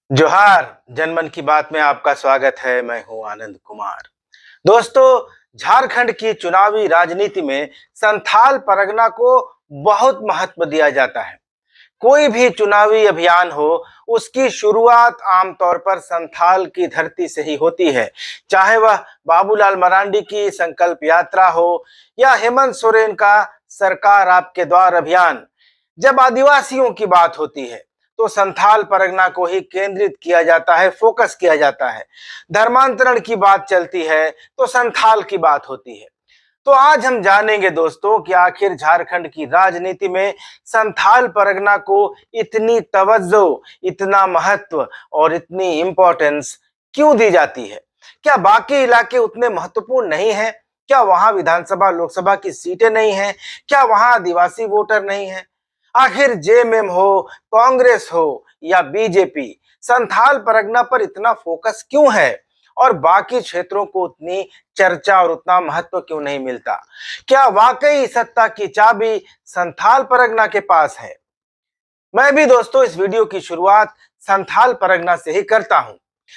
जोहार। जनमन की बात में आपका स्वागत है। मैं हूं आनंद कुमार। दोस्तों, झारखंड की चुनावी राजनीति में संथाल परगना को बहुत महत्व दिया जाता है। कोई भी चुनावी अभियान हो, उसकी शुरुआत आमतौर पर संथाल की धरती से ही होती है। चाहे वह बाबूलाल मरांडी की संकल्प यात्रा हो या हेमंत सोरेन का सरकार आपके द्वार अभियान। जब आदिवासियों की बात होती है तो संथाल परगना को ही केंद्रित किया जाता है, फोकस किया जाता है। धर्मांतरण की बात चलती है तो संथाल की बात होती है। तो आज हम जानेंगे दोस्तों कि आखिर झारखंड की राजनीति में संथाल परगना को इतनी तवज्जो, इतना महत्व और इतनी इंपॉर्टेंस क्यों दी जाती है। क्या बाकी इलाके उतने महत्वपूर्ण नहीं हैं? क्या वहां विधानसभा लोकसभा की सीटें नहीं हैं? क्या वहां आदिवासी वोटर नहीं हैं? आखिर जेएमएम हो, कांग्रेस हो या बीजेपी, संथाल परगना पर इतना फोकस क्यों है और बाकी क्षेत्रों को उतनी चर्चा और उतना महत्व क्यों नहीं मिलता? क्या वाकई सत्ता की चाबी संथाल परगना के पास है? मैं भी दोस्तों इस वीडियो की शुरुआत संथाल परगना से ही करता हूं।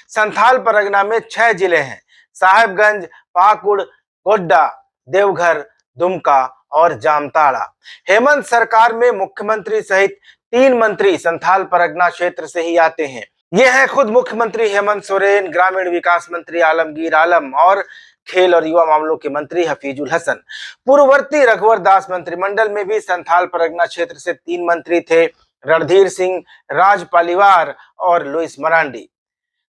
संथाल परगना में 6 जिले हैं: साहेबगंज, पाकुड़, गोड्डा, देवघर, दुमका और जामताड़ा। हेमंत सरकार में मुख्यमंत्री सहित 3 मंत्री संथाल परगना क्षेत्र से ही आते हैं। ये हैं खुद मुख्यमंत्री हेमंत सोरेन, ग्रामीण विकास मंत्री आलमगीर आलम और खेल और युवा मामलों के मंत्री हफीजुल हसन। पूर्ववर्ती रघुवर दास मंत्रिमंडल में भी संथाल परगना क्षेत्र से 3 मंत्री थे: रणधीर सिंह, राज पालीवार और लुइस मरांडी।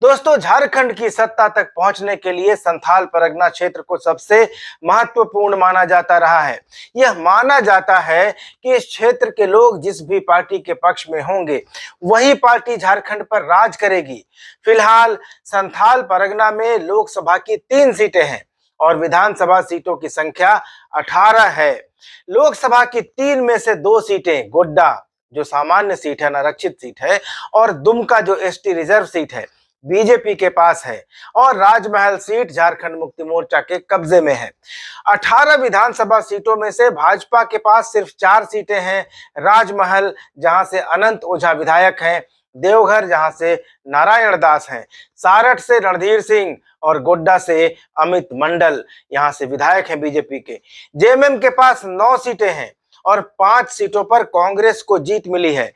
दोस्तों, झारखंड की सत्ता तक पहुंचने के लिए संथाल परगना क्षेत्र को सबसे महत्वपूर्ण माना जाता रहा है। यह माना जाता है कि इस क्षेत्र के लोग जिस भी पार्टी के पक्ष में होंगे, वही पार्टी झारखंड पर राज करेगी। फिलहाल संथाल परगना में लोकसभा की 3 सीटें हैं और विधानसभा सीटों की संख्या 18 है। लोकसभा की 3 में से 2 सीटें, गोड्डा जो सामान्य सीट है, आरक्षित सीट है, और दुमका जो एसटी रिजर्व सीट है, बीजेपी के पास है, और राजमहल सीट झारखंड मुक्ति मोर्चा के कब्जे में है। 18 विधानसभा सीटों में से भाजपा के पास सिर्फ 4 सीटें हैं: राजमहल जहां से अनंत ओझा विधायक हैं, देवघर जहां से नारायण दास हैं, सारठ से रणधीर सिंह और गोड्डा से अमित मंडल यहां से विधायक हैं बीजेपी के। जेएमएम के पास 9 सीटें हैं और 5 सीटों पर कांग्रेस को जीत मिली है।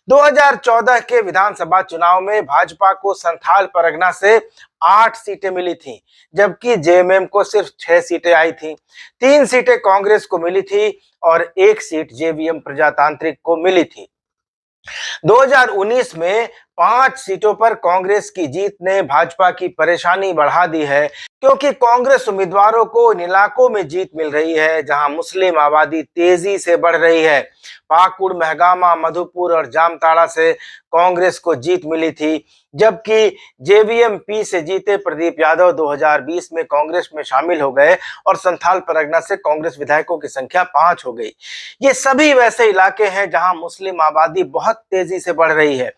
2014 के विधानसभा चुनाव में भाजपा को संथाल परगना से 8 सीटें मिली थीं, जबकि जेएमएम को सिर्फ 6 सीटें आई थीं। 3 सीटें कांग्रेस को मिली थी और 1 सीट जेवीएम प्रजातांत्रिक को मिली थी। 2019 में 5 सीटों पर कांग्रेस की जीत ने भाजपा की परेशानी बढ़ा दी है, क्योंकि कांग्रेस उम्मीदवारों को इन इलाकों में जीत मिल रही है जहां मुस्लिम आबादी तेजी से बढ़ रही है। पाकुड़, महगामा, मधुपुर और जामताड़ा से कांग्रेस को जीत मिली थी, जबकि जेवीएम-पी से जीते प्रदीप यादव 2020 में कांग्रेस में शामिल हो गए और संथाल परगना से कांग्रेस विधायकों की संख्या 5 हो गई। ये सभी वैसे इलाके हैं जहां मुस्लिम आबादी बहुत तेजी से बढ़ रही है।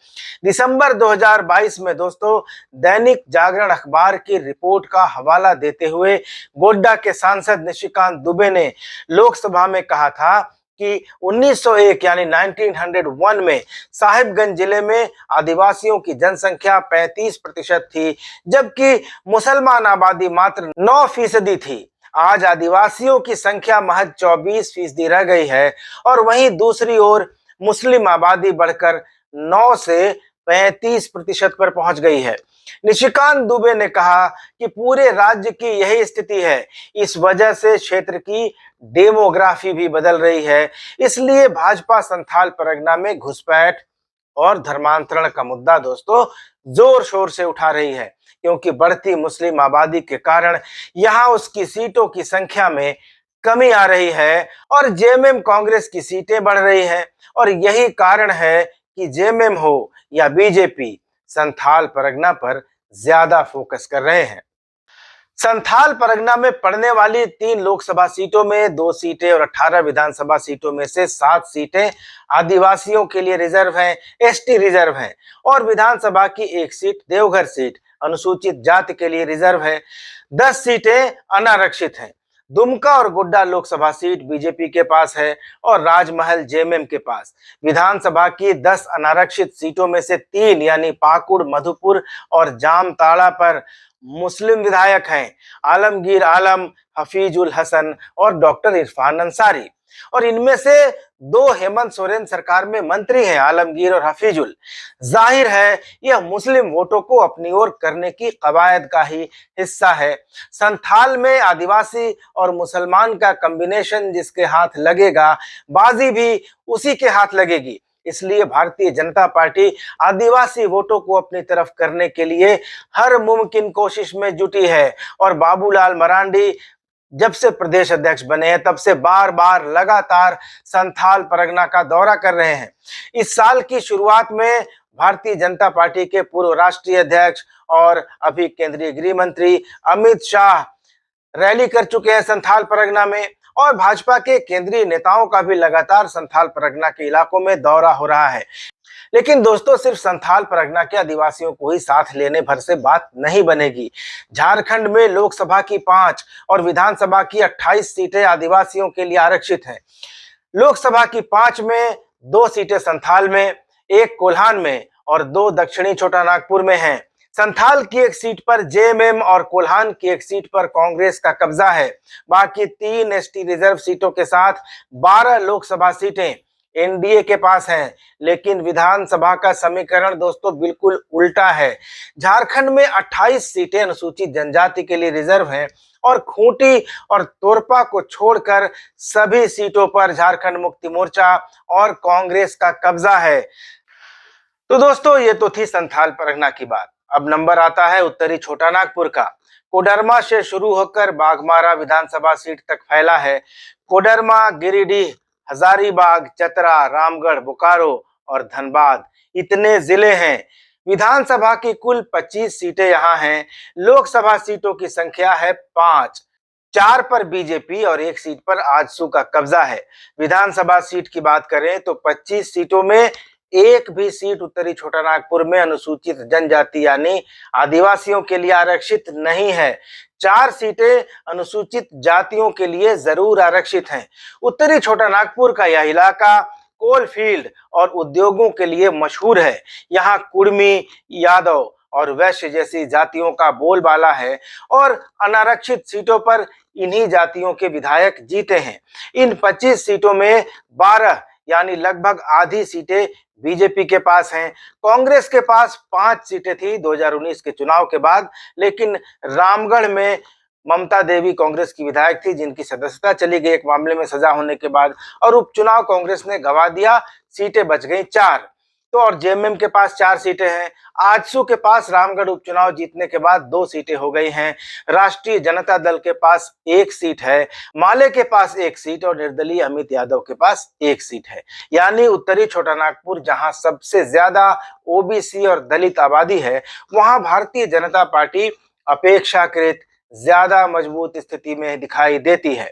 दिसंबर 2022 में दोस्तों, दैनिक जागरण अखबार की रिपोर्ट का हवाला देते हुए गोड्डा के सांसद निशिकांत दुबे ने लोकसभा में कहा था कि 1901 यानी 1901 में साहिबगंज जिले में आदिवासियों की जनसंख्या 35% थी, जबकि मुसलमान आबादी मात्र 9% थी। आज आदिवासियों की संख्या महज 24% रह गई है और वहीं दूसरी ओर मुस्लिम आबादी बढ़कर 9 से 35% पर पहुंच गई है। निशिकांत दुबे ने कहा कि पूरे राज्य की यही स्थिति है। इस वजह से क्षेत्र की डेमोग्राफी भी बदल रही है। इसलिए भाजपा संथाल परगना में घुसपैठ और धर्मांतरण का मुद्दा दोस्तों जोर शोर से उठा रही है, क्योंकि बढ़ती मुस्लिम आबादी के कारण यहां उसकी सीटों की संख्या में कमी आ रही है और जेएमएम कांग्रेस की सीटें बढ़ रही हैं। और यही कारण है कि जेएमएम हो या बीजेपी संथाल परगना पर ज्यादा फोकस कर रहे हैं। संथाल परगना में पड़ने वाली 3 लोकसभा सीटों में 2 सीटें और 18 विधानसभा सीटों में से 7 सीटें आदिवासियों के लिए रिजर्व हैं, एसटी रिजर्व हैं, और विधानसभा की 1 सीट देवघर सीट अनुसूचित जाति के लिए रिजर्व है। 10 सीटें अनारक्षित हैं। दुमका और गोड्डा लोकसभा सीट बीजेपी के पास है और राजमहल जेएमएम के पास। विधानसभा की 10 अनारक्षित सीटों में से 3 यानी पाकुड़, मधुपुर और जामताड़ा पर मुस्लिम विधायक हैं, आलमगीर आलम, हफीजुल हसन और डॉक्टर इरफान अंसारी। और इनमें से 2 हेमंत सोरेन सरकार में मंत्री हैं, आलमगीर और हफीजुल। जाहिर है यह मुस्लिम वोटों को अपनी ओर करने की कवायद का ही हिस्सा है। संथाल में आदिवासी और मुसलमान का कॉम्बिनेशन जिसके हाथ लगेगा, बाजी भी उसी के हाथ लगेगी। इसलिए भारतीय जनता पार्टी आदिवासी वोटों को अपनी तरफ करने के लिए हर मुमकिन कोशिश में जुटी है। और बाबूलाल मरांडी जब से प्रदेश अध्यक्ष बने हैं तब से बार बार लगातार संथाल परगना का दौरा कर रहे हैं। इस साल की शुरुआत में भारतीय जनता पार्टी के पूर्व राष्ट्रीय अध्यक्ष और अभी केंद्रीय गृह मंत्री अमित शाह रैली कर चुके हैं संथाल परगना में, और भाजपा के केंद्रीय नेताओं का भी लगातार संथाल परगना के इलाकों में दौरा हो रहा है। लेकिन दोस्तों, सिर्फ संथाल परगना के आदिवासियों को ही साथ लेने भर से बात नहीं बनेगी। झारखंड में लोकसभा की 5 और विधानसभा की 28 सीटें आदिवासियों के लिए आरक्षित हैं। लोकसभा की 5 में 2 सीटें संथाल में, 1 कोल्हान में और 2 दक्षिणी छोटा नागपुर में हैं। संथाल की 1 सीट पर जेएमएम और कोल्हान की 1 सीट पर कांग्रेस का कब्जा है। बाकी 3 एसटी रिजर्व सीटों के साथ 12 लोकसभा सीटें एनडीए के पास हैं। लेकिन विधानसभा का समीकरण दोस्तों बिल्कुल उल्टा है। झारखंड में 28 सीटें अनुसूचित जनजाति के लिए रिजर्व हैं और खूंटी और तोरपा को छोड़कर सभी सीटों पर झारखंड मुक्ति मोर्चा और कांग्रेस का कब्जा है। तो दोस्तों, ये तो थी संथाल परगना की बात। अब नंबर आता है उत्तरी छोटा नागपुर का। कोडरमा से शुरू होकर बाघमारा विधानसभा सीट तक फैला है। कोडरमा, गिरिडीह, हजारीबाग, चतरा, रामगढ़, बोकारो और धनबाद इतने जिले हैं। विधानसभा की कुल 25 सीटें यहाँ हैं। लोकसभा सीटों की संख्या है 5, 4 पर बीजेपी और 1 सीट पर आजसू का कब्जा है। विधानसभा सीट की बात करें तो 25 सीटों में एक भी सीट उत्तरी छोटा नागपुर में अनुसूचित जनजाति यानी आदिवासियों के लिए आरक्षित नहीं है। 4 सीटें अनुसूचित जातियों के लिए जरूर आरक्षित हैं। उत्तरी छोटा नागपुर का यह इलाका कोल फील्ड और उद्योगों के लिए मशहूर है। यहाँ कुर्मी, यादव और वैश्य जैसी जातियों का बोलबाला है और अनारक्षित सीटों पर इन्हीं जातियों के विधायक जीते हैं। इन 25 सीटों में 12 यानी लगभग आधी सीटें बीजेपी के पास हैं। कांग्रेस के पास 5 सीटें थी 2019 के चुनाव के बाद, लेकिन रामगढ़ में ममता देवी कांग्रेस की विधायक थी जिनकी सदस्यता चली गई एक मामले में सजा होने के बाद, और उपचुनाव कांग्रेस ने गंवा दिया, सीटें बच गई 4। तो और जेएमएम के पास 4 सीटें हैं। आजसू के पास रामगढ़ उपचुनाव जीतने के बाद 2 सीटें हो गई हैं। राष्ट्रीय जनता दल के पास 1 सीट है, माले के पास 1 सीट और निर्दलीय अमित यादव के पास 1 सीट है। यानी उत्तरी छोटा नागपुर जहां सबसे ज्यादा ओबीसी और दलित आबादी है, वहां भारतीय जनता पार्टी अपेक्षाकृत ज्यादा मजबूत स्थिति में दिखाई देती है।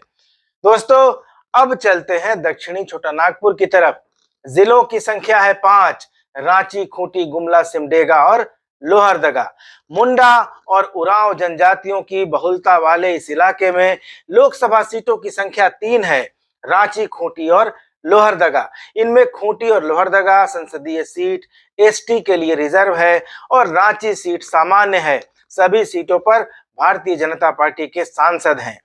दोस्तों, अब चलते हैं दक्षिणी छोटा नागपुर की तरफ। जिलों की संख्या है 5, रांची, खूंटी, गुमला, सिमडेगा और लोहरदगा। मुंडा और उरांव जनजातियों की बहुलता वाले इस इलाके में लोकसभा सीटों की संख्या 3 है, रांची, खूंटी और लोहरदगा। इनमें खूंटी और लोहरदगा संसदीय सीट एसटी के लिए रिजर्व है और रांची सीट सामान्य है। सभी सीटों पर भारतीय जनता पार्टी के सांसद हैं।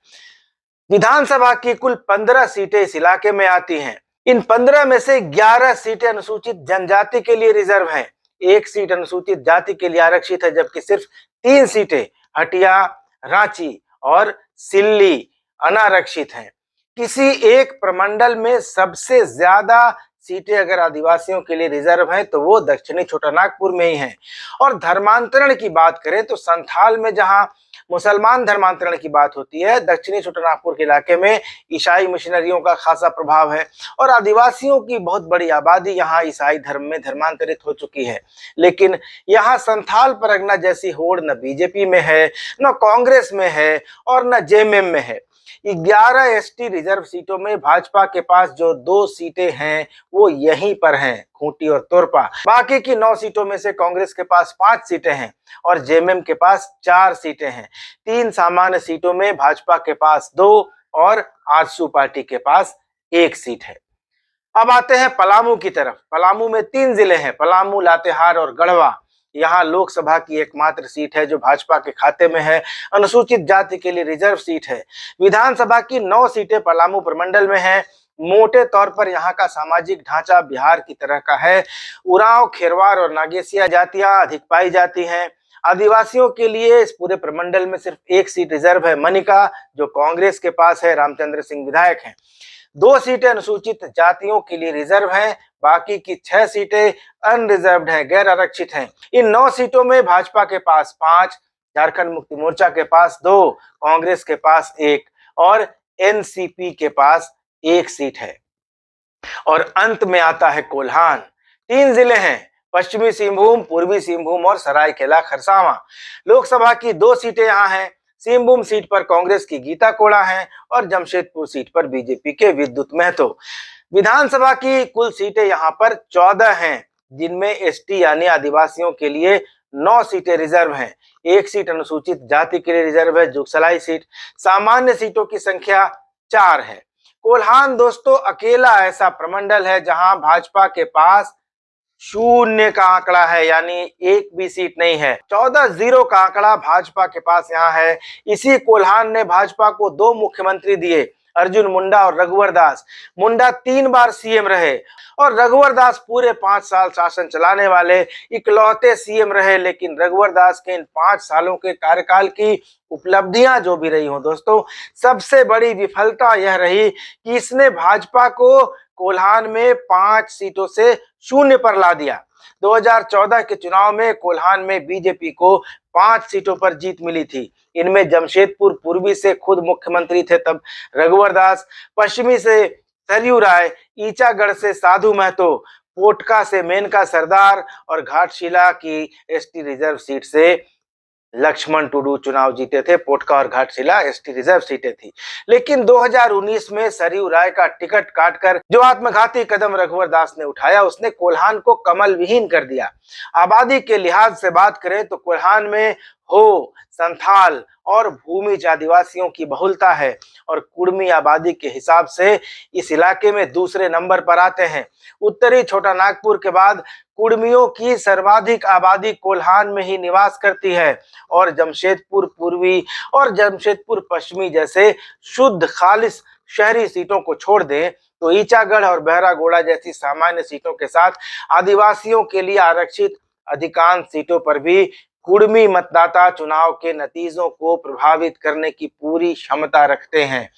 विधानसभा की कुल 15 सीटें इस इलाके में आती हैं। इन 15 में से 11 सीटें अनुसूचित जनजाति के लिए रिजर्व हैं, 1 सीट अनुसूचित जाति के लिए आरक्षित है, जबकि सिर्फ 3 सीटें हटिया, रांची और सिल्ली अनारक्षित हैं। किसी एक प्रमंडल में सबसे ज्यादा सीटें अगर आदिवासियों के लिए रिजर्व हैं तो वो दक्षिणी छोटा नागपुर में ही हैं। और धर्मांतरण की बात करें तो संथाल में जहां मुसलमान धर्मांतरण की बात होती है, दक्षिणी छोटा नागपुर के इलाके में ईसाई मिशनरियों का खासा प्रभाव है और आदिवासियों की बहुत बड़ी आबादी यहाँ ईसाई धर्म में धर्मांतरित हो चुकी है। लेकिन यहाँ संथाल परगना जैसी होड़ न बीजेपी में है, न कांग्रेस में है और न जेएमएम में है। 11 एसटी रिजर्व सीटों में भाजपा के पास जो 2 सीटें हैं वो यहीं पर हैं, खूंटी और तोरपा। बाकी की 9 सीटों में से कांग्रेस के पास 5 सीटें हैं और जेएमएम के पास 4 सीटें हैं। 3 सामान्य सीटों में भाजपा के पास 2, और आजसू पार्टी के पास 1 सीट है। अब आते हैं पलामू की तरफ। पलामू में 3 जिले हैं, पलामू, लातेहार और गढ़वा। यहाँ लोकसभा की एकमात्र सीट है जो भाजपा के खाते में है। अनुसूचित जाति के लिए रिजर्व सीट है। विधानसभा की 9 सीटें पलामू प्रमंडल में है। मोटे तौर पर यहाँ का सामाजिक ढांचा बिहार की तरह का है। उरांव, खेरवार और नागेसिया जातियां अधिक पाई जाती हैं। आदिवासियों के लिए इस पूरे प्रमंडल में सिर्फ 1 सीट रिजर्व है, मनिका, जो कांग्रेस के पास है, रामचंद्र सिंह विधायक हैं। 2 सीटें अनुसूचित जातियों के लिए रिजर्व हैं, बाकी की 6 सीटें अनरिजर्व्ड हैं, गैर आरक्षित हैं। इन 9 सीटों में भाजपा के पास 5, झारखंड मुक्ति मोर्चा के पास 2, कांग्रेस के पास 1 और एनसीपी के पास 1 सीट है। और अंत में आता है कोल्हान। 3 जिले हैं, पश्चिमी सिंहभूम, पूर्वी सिंहभूम और सरायकेला खरसावां। लोकसभा की 2 सीटें यहाँ हैं। सिंहभूम सीट पर कांग्रेस की गीता कोड़ा हैं और जमशेदपुर सीट पर बीजेपी के विद्युत महतो। विधानसभा की कुल सीटें यहाँ पर 14 हैं, जिनमें एसटी यानी आदिवासियों के लिए 9 सीटें रिजर्व हैं। 1 सीट अनुसूचित जाति के लिए रिजर्व है, जुगसलाई सीट। सामान्य सीटों की संख्या 4 है। कोल्हान दोस्तों अकेला ऐसा प्रमंडल है जहां भाजपा के पास 0 का आंकड़ा है, यानी 1 भी सीट नहीं है। 14-0 का आंकड़ा भाजपा के पास यहाँ है। इसी कोल्हान ने भाजपा को 2 मुख्यमंत्री दिए, अर्जुन मुंडा और रघुवर दास। मुंडा 3 बार सीएम रहे और रघुवर दास पूरे 5 साल शासन चलाने वाले इकलौते सीएम रहे। लेकिन रघुवर दास के इन 5 सालों के कार्यकाल की उपलब्धियां जो भी रही हो दोस्तों, सबसे बड़ी विफलता यह रही कि इसने भाजपा को कोल्हान में 5 सीटों से 0 पर ला दिया। 2014 के चुनाव में कोल्हान में बीजेपी को 5 सीटों पर जीत मिली थी। इनमें जमशेदपुर पूर्वी से खुद मुख्यमंत्री थे तब रघुवर दास, पश्चिमी से सरयू राय, ईचागढ़ से साधु महतो, पोटका से मेनका सरदार और घाटशिला की एसटी रिजर्व सीट से लक्ष्मण टुडू चुनाव जीते थे। पोटका और घाटशिला एसटी रिजर्व सीटें थी। लेकिन 2019 में सरयू राय का टिकट काटकर जो आत्मघाती कदम रघुवर दास ने उठाया, उसने कोल्हान को कमल विहीन कर दिया। आबादी के लिहाज से बात करें तो कोल्हान में हो, संथाल और भूमिज आदिवासियों की बहुलता है और कुड़मी आबादी के हिसाब से इस इलाके में दूसरे नंबर पर आते हैं। उत्तरी छोटा नागपुर के बाद कुड़मियों की सर्वाधिक आबादी कोल्हान में ही निवास करती है और जमशेदपुर पूर्वी और जमशेदपुर पश्चिमी जैसे शुद्ध खालिस शहरी सीटों को छोड़ दें तो ईचागढ़ और बहरागोड़ा जैसी सामान्य सीटों के साथ आदिवासियों के लिए आरक्षित अधिकांश सीटों पर भी कुड़मी मतदाता चुनाव के नतीजों को प्रभावित करने की पूरी क्षमता रखते हैं।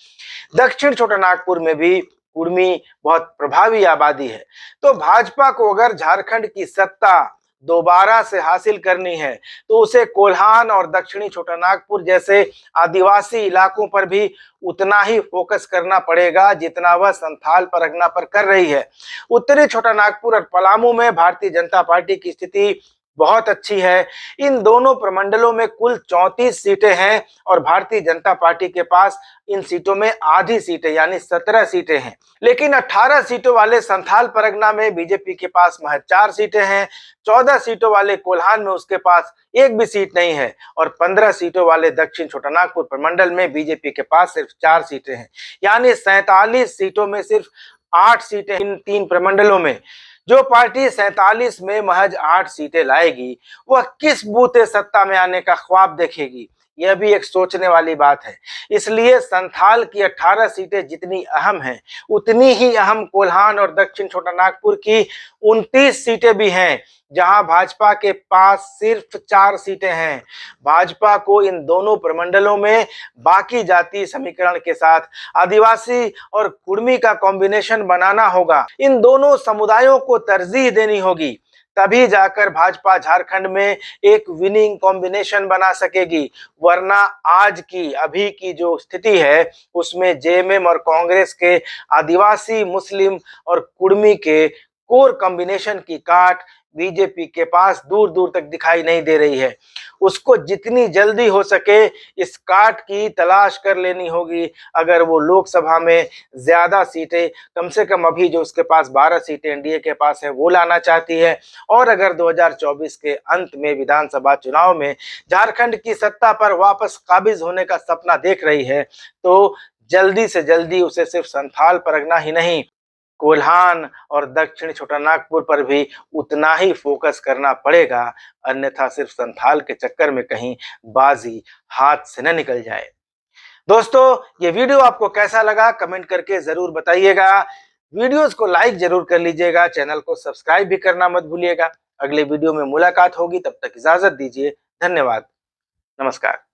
दक्षिण छोटा नागपुर में भी कुड़मी बहुत प्रभावी आबादी है। तो भाजपा को अगर झारखंड की सत्ता दोबारा से हासिल करनी है तो उसे कोल्हान और दक्षिणी छोटा नागपुर जैसे आदिवासी इलाकों पर भी उतना ही फोकस करना पड़ेगा जितना वह संथाल परगना पर कर रही है। उत्तरी छोटा नागपुर और पलामू में भारतीय जनता पार्टी की स्थिति बहुत अच्छी है। इन दोनों प्रमंडलों में कुल 34 सीटें हैं और भारतीय जनता पार्टी के पास इन सीटों में आधी सीटें यानी 17 सीटें हैं। लेकिन 18 सीटों वाले संथाल परगना में बीजेपी के पास महज 4 सीटें हैं। 14 सीटों वाले कोल्हान में उसके पास 1 भी सीट नहीं है और 15 सीटों वाले दक्षिण छोटा नागपुर प्रमंडल में बीजेपी के पास सिर्फ 4 सीटें हैं। यानी 47 सीटों में सिर्फ 8 सीटें इन 3 प्रमंडलों में। जो पार्टी 47 में महज 8 सीटें लाएगी वह किस बूते सत्ता में आने का ख्वाब देखेगी, यह भी एक सोचने वाली बात है। इसलिए संथाल की 18 सीटें जितनी अहम हैं उतनी ही अहम कोल्हान और दक्षिण छोटा नागपुर की 29 सीटें भी हैं जहां भाजपा के पास सिर्फ 4 सीटें हैं। भाजपा को इन दोनों प्रमंडलों में बाकी जाति समीकरण के साथ आदिवासी और कुड़मी का कॉम्बिनेशन बनाना होगा। इन दोनों समुदायों को तरजीह देनी होगी, तभी जाकर भाजपा झारखंड में एक विनिंग कॉम्बिनेशन बना सकेगी। वरना आज की अभी की जो स्थिति है उसमें जेएमएम और कांग्रेस के आदिवासी, मुस्लिम और कुड़मी के कोर कॉम्बिनेशन की काट बीजेपी के पास दूर दूर तक दिखाई नहीं दे रही है। उसको जितनी जल्दी हो सके इस काट की तलाश कर लेनी होगी अगर वो लोकसभा में ज्यादा सीटें, कम से कम अभी जो उसके पास 12 सीटें एनडीए के पास है वो लाना चाहती है, और अगर 2024 के अंत में विधानसभा चुनाव में झारखंड की सत्ता पर वापस काबिज होने का सपना देख रही है तो जल्दी से जल्दी उसे सिर्फ संथाल परगना ही नहीं, कोल्हान और दक्षिण छोटानागपुर पर भी उतना ही फोकस करना पड़ेगा, अन्यथा सिर्फ संथाल के चक्कर में कहीं बाजी हाथ से न निकल जाए। दोस्तों, ये वीडियो आपको कैसा लगा कमेंट करके जरूर बताइएगा। वीडियोस को लाइक जरूर कर लीजिएगा, चैनल को सब्सक्राइब भी करना मत भूलिएगा। अगले वीडियो में मुलाकात होगी, तब तक इजाजत दीजिए। धन्यवाद। नमस्कार।